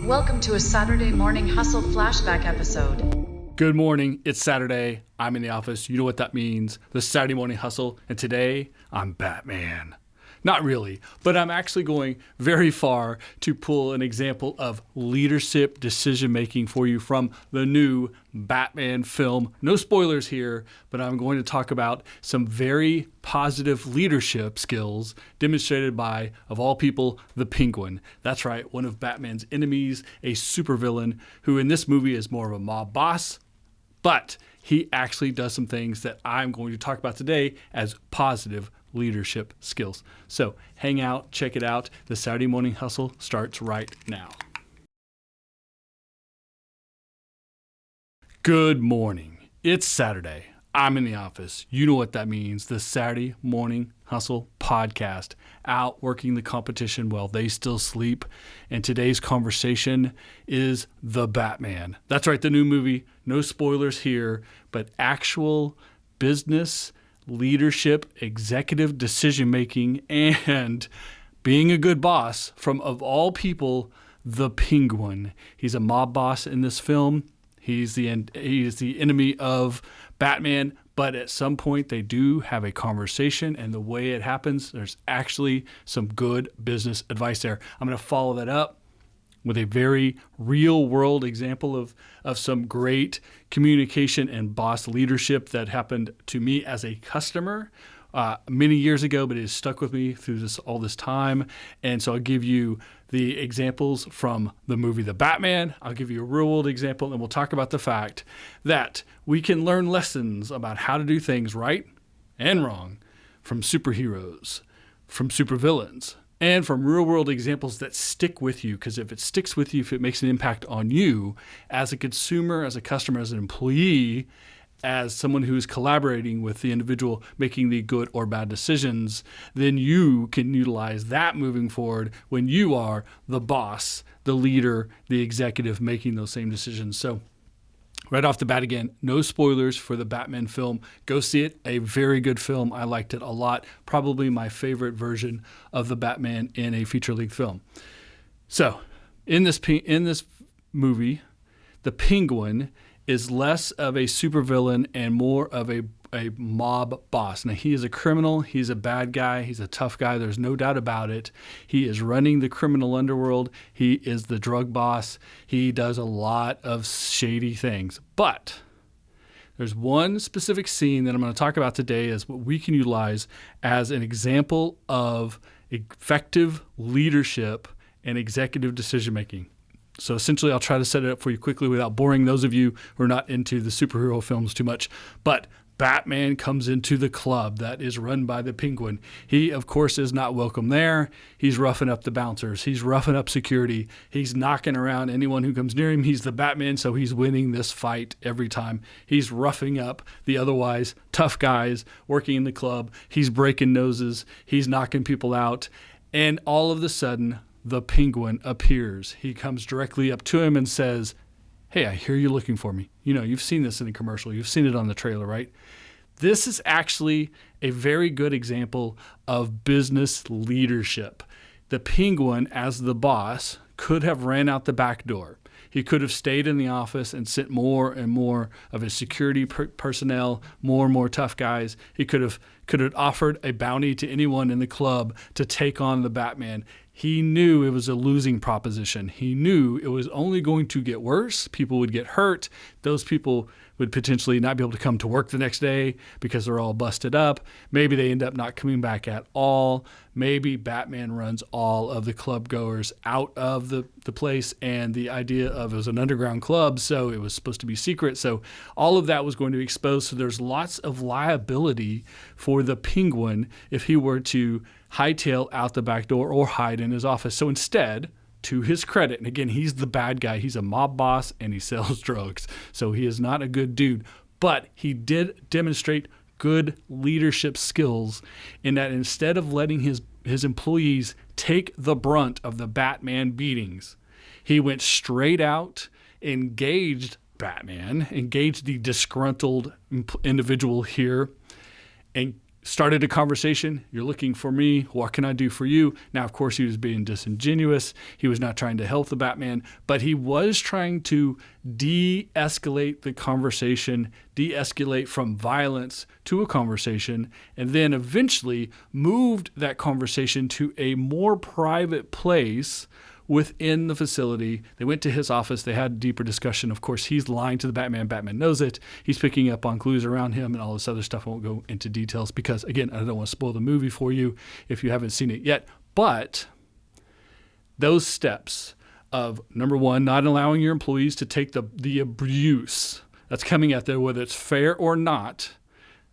Welcome to a Saturday morning hustle flashback episode. Good morning. It's Saturday. I'm in the office. You know what that means. The Saturday morning hustle. And today, I'm Batman. Not really, but I'm actually going very far to pull an example of leadership decision-making for you from the new Batman film. No spoilers here, but I'm going to talk about some very positive leadership skills demonstrated by, of all people, the Penguin. That's right, one of Batman's enemies, a supervillain who in this movie is more of a mob boss, but he actually does some things that I'm going to talk about today as positive leadership skills. So hang out, check it out. The Saturday Morning Hustle starts right now. Good morning. It's Saturday. I'm in the office. You know what that means. The Saturday Morning Hustle podcast, out working the competition while they still sleep. And today's conversation is The Batman. That's right, the new movie. No spoilers here, but actual business leadership, executive decision-making, and being a good boss from, of all people, the Penguin. He's a mob boss in this film. He's the enemy of Batman, but at some point they do have a conversation, and the way it happens, there's actually some good business advice there. I'm going to follow that up with a very real-world example of some great communication and boss leadership that happened to me as a customer many years ago, but it has stuck with me through all this time. And so I'll give you the examples from the movie The Batman. I'll give you a real-world example, and we'll talk about the fact that we can learn lessons about how to do things right and wrong from superheroes, from supervillains, and from real-world examples that stick with you, because if it sticks with you, if it makes an impact on you as a consumer, as a customer, as an employee, as someone who is collaborating with the individual making the good or bad decisions, then you can utilize that moving forward when you are the boss, the leader, the executive making those same decisions. So right off the bat again, no spoilers for the Batman film. Go see it. A very good film. I liked it a lot. Probably my favorite version of the Batman in a feature-length film. So in this movie, the Penguin is less of a supervillain and more of a mob boss. Now, he is a criminal. He's a bad guy. He's a tough guy. There's no doubt about it. He is running the criminal underworld. He is the drug boss. He does a lot of shady things. But there's one specific scene that I'm going to talk about today as what we can utilize as an example of effective leadership and executive decision-making. So essentially, I'll try to set it up for you quickly without boring those of you who are not into the superhero films too much. But Batman comes into the club that is run by the Penguin. He, of course, is not welcome there. He's roughing up the bouncers. He's roughing up security. He's knocking around anyone who comes near him. He's the Batman, so he's winning this fight every time. He's roughing up the otherwise tough guys working in the club. He's breaking noses. He's knocking people out. And all of a sudden, the Penguin appears. He comes directly up to him and says, "Hey, I hear you're looking for me. You know, you've seen this in the commercial. You've seen it on the trailer, right?" This is actually a very good example of business leadership. The Penguin, as the boss, could have ran out the back door. He could have stayed in the office and sent more and more of his security personnel, more and more tough guys. He could have offered a bounty to anyone in the club to take on the Batman. He knew it was a losing proposition. He knew it was only going to get worse. People would get hurt. Those people would potentially not be able to come to work the next day because they're all busted up. Maybe they end up not coming back at all. Maybe Batman runs all of the club goers out of the place, and the idea of it was an underground club, so it was supposed to be secret. So all of that was going to be exposed. So there's lots of liability for the Penguin if he were to hightail out the back door or hide in his office. So instead, to his credit, and again, he's the bad guy. He's a mob boss and he sells drugs. So he is not a good dude. But he did demonstrate good leadership skills in that instead of letting his employees take the brunt of the Batman beatings, he went straight out, engaged Batman, engaged the disgruntled individual here, and started a conversation. You're looking for me. What can I do for you? Now, of course, he was being disingenuous. He was not trying to help the Batman, but he was trying to de-escalate the conversation, de-escalate from violence to a conversation, and then eventually moved that conversation to a more private place within the facility. They went to his office. They had a deeper discussion. Of course, he's lying to the Batman. Batman knows it. He's picking up on clues around him and all this other stuff. I won't go into details because, again, I don't want to spoil the movie for you if you haven't seen it yet. But those steps of, number one, not allowing your employees to take the abuse that's coming at them, whether it's fair or not.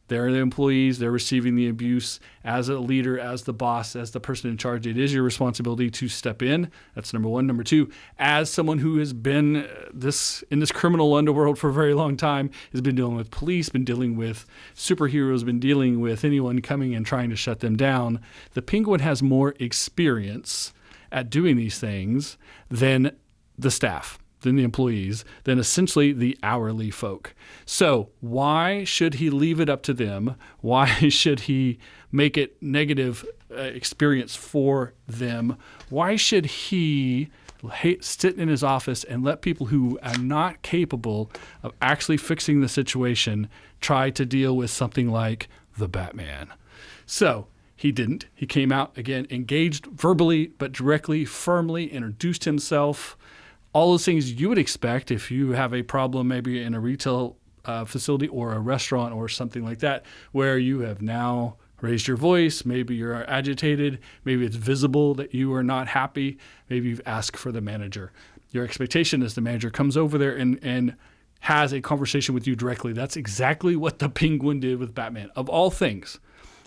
They're the employees. They're receiving the abuse. As a leader, as the boss, as the person in charge, it is your responsibility to step in. That's number one. Number two, as someone who has been in this criminal underworld for a very long time, has been dealing with police, been dealing with superheroes, been dealing with anyone coming and trying to shut them down, the Penguin has more experience at doing these things than the staff, than the employees, than essentially the hourly folk. So why should he leave it up to them? Why should he make it negative experience for them? Why should he sit in his office and let people who are not capable of actually fixing the situation try to deal with something like the Batman? So he didn't. He came out, again, engaged verbally, but directly, firmly, introduced himself. All those things you would expect if you have a problem maybe in a retail facility or a restaurant or something like that, where you have now raised your voice, maybe you're agitated, maybe it's visible that you are not happy, maybe you've asked for the manager. Your expectation is the manager comes over there and has a conversation with you directly. That's exactly what the Penguin did with Batman, of all things.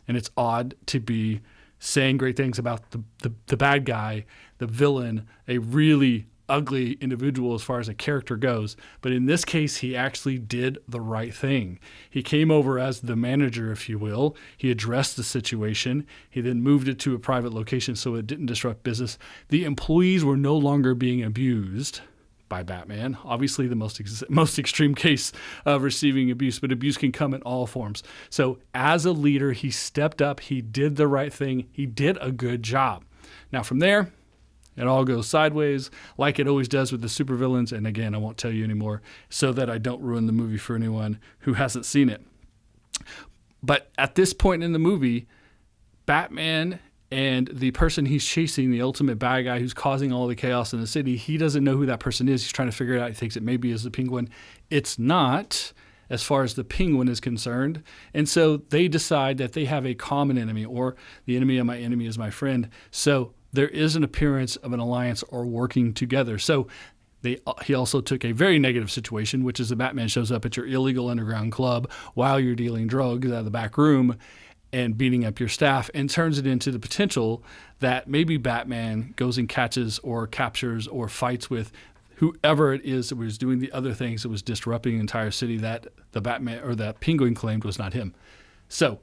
And it's odd to be saying great things about the bad guy, the villain, a really ugly individual as far as a character goes. But in this case, he actually did the right thing. He came over as the manager, if you will. He addressed the situation. He then moved it to a private location so it didn't disrupt business. The employees were no longer being abused by Batman. Obviously, the most extreme case of receiving abuse, but abuse can come in all forms. So as a leader, he stepped up. He did the right thing. He did a good job. Now from there, it all goes sideways like it always does with the supervillains. And again, I won't tell you anymore so that I don't ruin the movie for anyone who hasn't seen it. But at this point in the movie, Batman and the person he's chasing, the ultimate bad guy who's causing all the chaos in the city, he doesn't know who that person is. He's trying to figure it out. He thinks it maybe is the Penguin. It's not, as far as the Penguin is concerned. And so they decide that they have a common enemy, or the enemy of my enemy is my friend. So there is an appearance of an alliance or working together. So he also took a very negative situation, which is the Batman shows up at your illegal underground club while you're dealing drugs out of the back room and beating up your staff, and turns it into the potential that maybe Batman goes and catches or captures or fights with whoever it is that was doing the other things that was disrupting the entire city that the Batman or that Penguin claimed was not him. So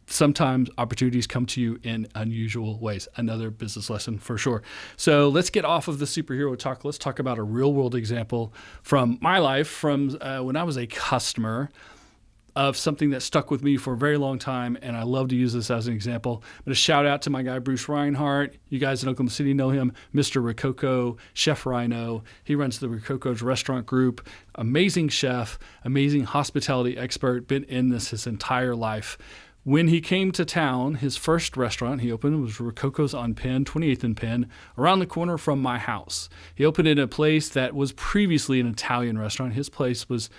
sometimes opportunities come to you in unusual ways. Another business lesson for sure. So let's get off of the superhero talk. Let's talk about a real world example from my life, from when I was a customer, of something that stuck with me for a very long time, and I love to use this as an example. I'm going to shout out to my guy, Bruce Reinhardt. You guys in Oklahoma City know him, Mr. Rococo, Chef Rhino. He runs the Rococo's restaurant group. Amazing chef, amazing hospitality expert, been in this his entire life. When he came to town, his first restaurant he opened was Rococo's on Penn, 28th and Penn, around the corner from my house. He opened in a place that was previously an Italian restaurant. His place was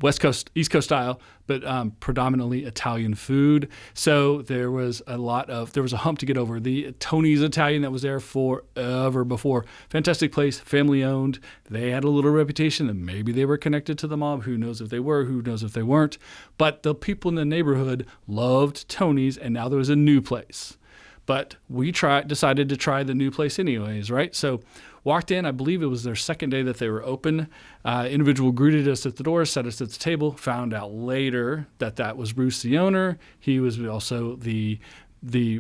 West Coast, East Coast style, but predominantly Italian food. So there was a hump to get over. The Tony's Italian that was there forever before. Fantastic place, family owned. They had a little reputation, and maybe they were connected to the mob. Who knows if they were, who knows if they weren't. But the people in the neighborhood loved Tony's, and now there was a new place. But we decided to try the new place anyways, right? So walked in, I believe it was their second day that they were open. Individual greeted us at the door, set us at the table, found out later that was Bruce, the owner. He was also the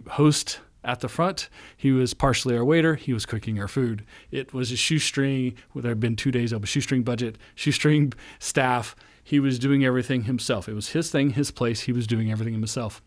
host at the front. He was partially our waiter. He was cooking our food. It was a shoestring. There had been 2 days of a shoestring budget, shoestring staff. he was doing everything himself. It was his thing, his place. He was doing everything himself.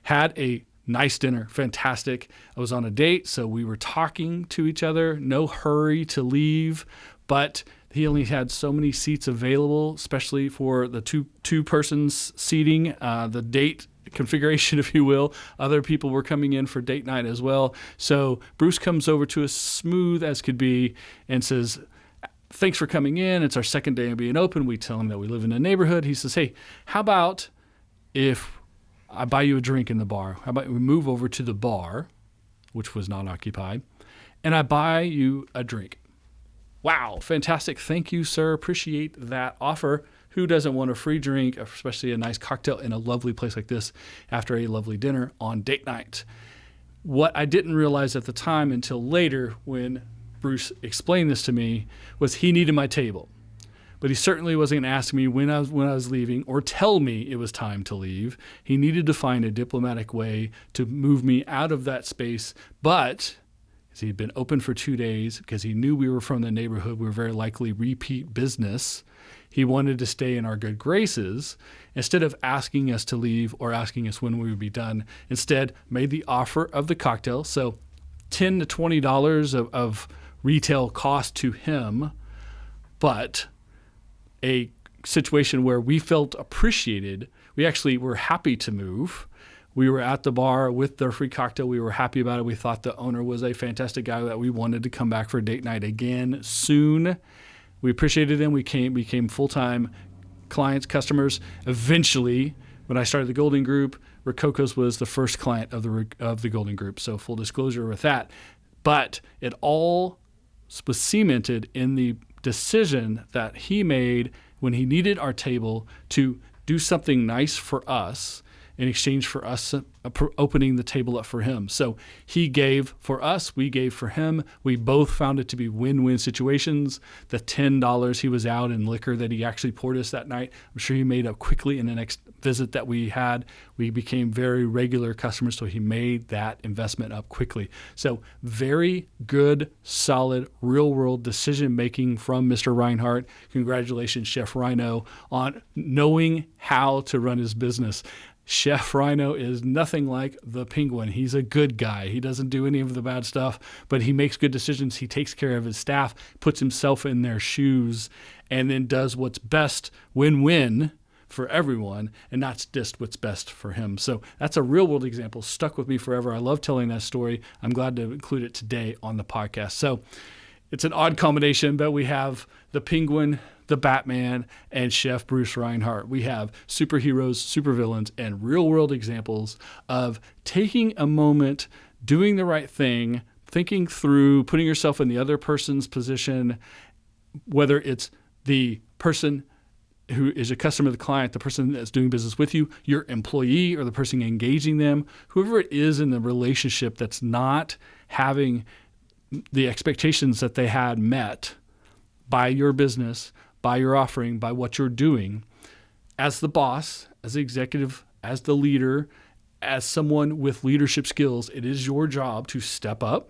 Had a nice dinner, fantastic. I was on a date, so we were talking to each other, no hurry to leave, but he only had so many seats available, especially for the two persons seating, the date configuration, if you will. Other people were coming in for date night as well. So Bruce comes over to us smooth as could be and says, thanks for coming in. It's our second day of being open. We tell him that we live in a neighborhood. He says, hey, how about if I buy you a drink in the bar? How about we move over to the bar, which was not occupied, and I buy you a drink? Wow, fantastic. Thank you, sir. Appreciate that offer. Who doesn't want a free drink, especially a nice cocktail in a lovely place like this after a lovely dinner on date night? What I didn't realize at the time until later when Bruce explained this to me was he needed my table. But he certainly wasn't going to ask me when I was leaving or tell me it was time to leave. He needed to find a diplomatic way to move me out of that space. But as he'd been open for 2 days, because he knew we were from the neighborhood, we were very likely repeat business, he wanted to stay in our good graces. Instead of asking us to leave or asking us when we would be done, instead made the offer of the cocktail. So $10 to $20 of retail cost to him, but a situation where we felt appreciated. We actually were happy to move. We were at the bar with their free cocktail. We were happy about it. We thought the owner was a fantastic guy that we wanted to come back for date night again soon. We appreciated him. We became full-time clients, customers. Eventually, when I started the Golden Group, Rococo's was the first client of the Golden Group. So full disclosure with that. But it all was cemented in the decision that he made when he needed our table to do something nice for us in exchange for us opening the table up for him. So he gave for us, we gave for him. We both found it to be win-win situations. The $10 he was out in liquor that he actually poured us that night, I'm sure he made up quickly in the next visit that we had. We became very regular customers, so he made that investment up quickly. So very good, solid, real-world decision-making from Mr. Reinhardt. Congratulations, Chef Rhino, on knowing how to run his business. Chef Rhino is nothing like the Penguin. He's a good guy. He doesn't do any of the bad stuff, but he makes good decisions. He takes care of his staff, puts himself in their shoes, and then does what's best, win-win for everyone, and not just what's best for him. So that's a real-world example. Stuck with me forever. I love telling that story. I'm glad to include it today on the podcast. So it's an odd combination, but we have the Penguin, the Batman, and Chef Bruce Reinhardt. We have superheroes, supervillains, and real-world examples of taking a moment, doing the right thing, thinking through, putting yourself in the other person's position, whether it's the person who is a customer, the client, the person that's doing business with you, your employee, or the person engaging them, whoever it is in the relationship that's not having the expectations that they had met by your business, by your offering, by what you're doing. As the boss, as the executive, as the leader, as someone with leadership skills, it is your job to step up,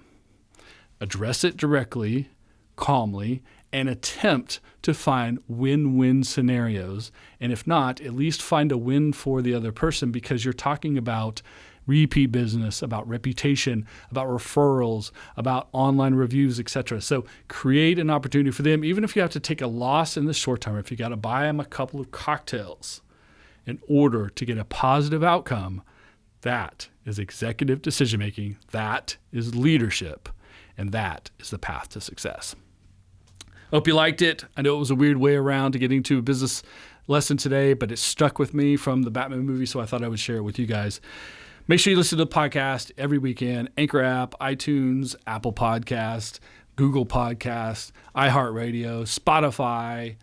address it directly, calmly, and attempt to find win-win scenarios. And if not, at least find a win for the other person, because you're talking about repeat business, about reputation, about referrals, about online reviews, etc. So create an opportunity for them, even if you have to take a loss in the short term. If you got to buy them a couple of cocktails in order to get a positive outcome, that is executive decision-making, that is leadership, and that is the path to success. Hope you liked it. I know it was a weird way around to getting to a business lesson today, but it stuck with me from the Batman movie, so I thought I would share it with you guys. Make sure you listen to the podcast every weekend. Anchor app, iTunes, Apple Podcast, Google Podcast, iHeartRadio, Spotify,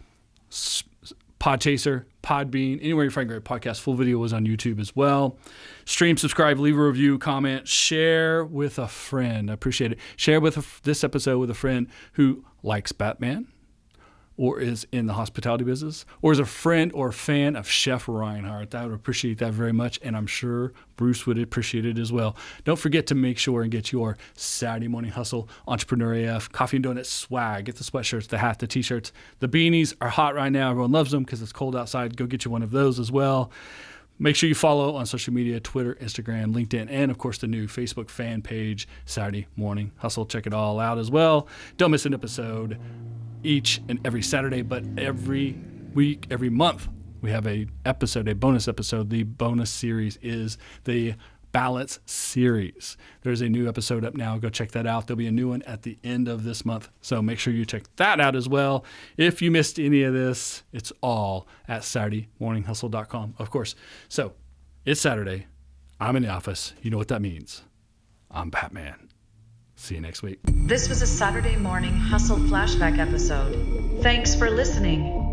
Podchaser, Podbean, anywhere you find great podcasts. Full video was on YouTube as well. Stream, subscribe, leave a review, comment, share with a friend. I appreciate it. Share this episode with a friend who likes Batman, or is in the hospitality business, or is a friend or fan of Chef Reinhardt. I would appreciate that very much, and I'm sure Bruce would appreciate it as well. Don't forget to make sure and get your Saturday Morning Hustle Entrepreneur AF Coffee and Donuts swag. Get the sweatshirts, the hat, the t-shirts. The beanies are hot right now. Everyone loves them because it's cold outside. Go get you one of those as well. Make sure you follow on social media, Twitter, Instagram, LinkedIn, and of course the new Facebook fan page, Saturday Morning Hustle. Check it all out as well. Don't miss an episode each and every Saturday, but every week, every month, we have a bonus episode. The bonus series is the Balance series. There's a new episode up now. Go check that out. There'll be a new one at the end of this month. So make sure you check that out as well. If you missed any of this, it's all at SaturdayMorningHustle.com, of course. So it's Saturday. I'm in the office. You know what that means. I'm Batman. See you next week. This was a Saturday Morning Hustle Flashback episode. Thanks for listening.